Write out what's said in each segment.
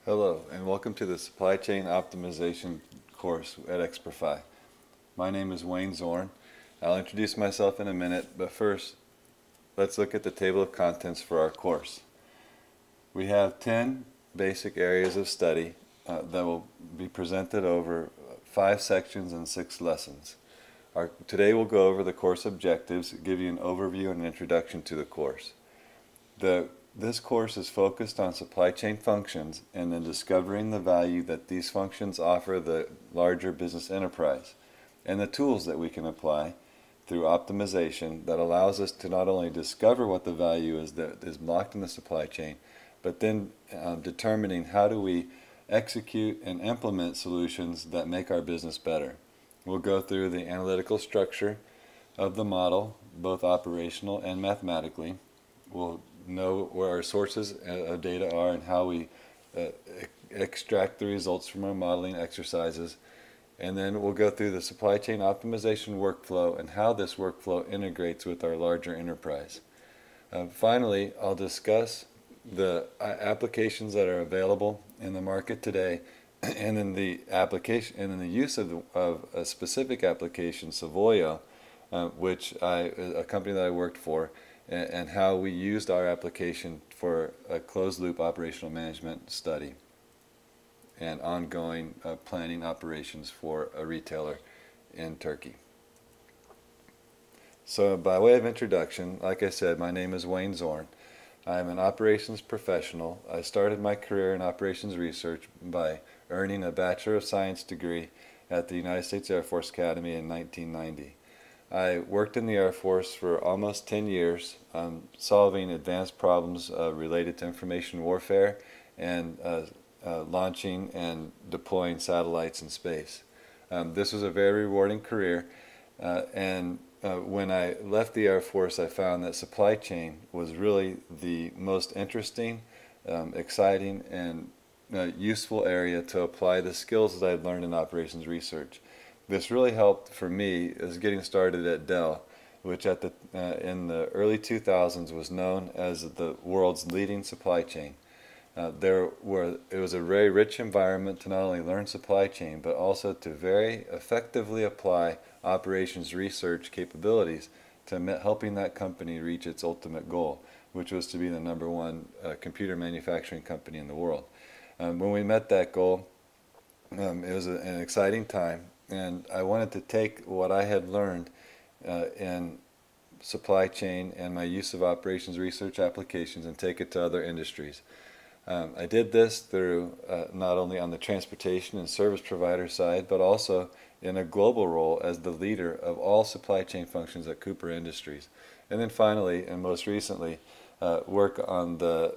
Hello, and welcome to the Supply Chain Optimization course at XProfy. My name is Wayne Zorn. I'll introduce myself in a minute, but first, let's look at the table of contents for our course. We have 10 basic areas of study that will be presented over 5 sections and 6 lessons. Today we'll go over the course objectives, give you an overview and an introduction to the course. This course is focused on supply chain functions and then discovering the value that these functions offer the larger business enterprise and the tools that we can apply through optimization that allows us to not only discover what the value is that is locked in the supply chain, but then determining how do we execute and implement solutions that make our business better. We'll go through the analytical structure of the model, both operational and mathematically. We'll know where our sources of data are and how we extract the results from our modeling exercises. And then we'll go through the supply chain optimization workflow and how this workflow integrates with our larger enterprise. Finally, I'll discuss the applications that are available in the market today and in the application and in the use of a specific application, Savoio, a company that I worked for, and how we used our application for a closed-loop operational management study and ongoing planning operations for a retailer in Turkey. So by way of introduction, like I said, my name is Wayne Zorn. I'm an operations professional. I started my career in operations research by earning a Bachelor of Science degree at the United States Air Force Academy in 1990. I worked in the Air Force for almost 10 years, solving advanced problems related to information warfare and launching and deploying satellites in space. This was a very rewarding career, and when I left the Air Force, I found that supply chain was really the most interesting, exciting, and useful area to apply the skills that I had learned in operations research. This really helped for me as getting started at Dell, which in the early 2000s was known as the world's leading supply chain. It was a very rich environment to not only learn supply chain, but also to very effectively apply operations research capabilities to helping that company reach its ultimate goal, which was to be the #1 computer manufacturing company in the world. When we met that goal, it was an exciting time. And I wanted to take what I had learned in supply chain and my use of operations research applications and take it to other industries. I did this through not only on the transportation and service provider side, but also in a global role as the leader of all supply chain functions at Cooper Industries. And then finally, and most recently, work on the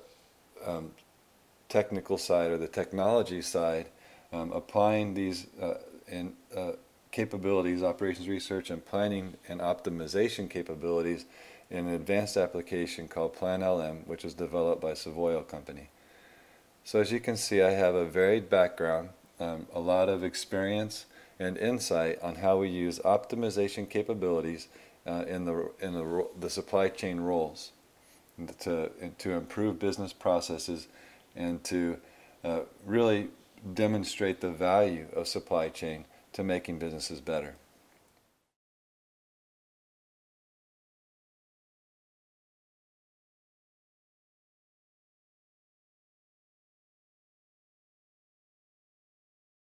technical side or the technology side, applying these capabilities, operations research and planning and optimization capabilities in an advanced application called PlanLM, which was developed by Savoio company. So as you can see, I have a varied background, a lot of experience and insight on how we use optimization capabilities in the supply chain roles to improve business processes and to really demonstrate the value of supply chain to making businesses better.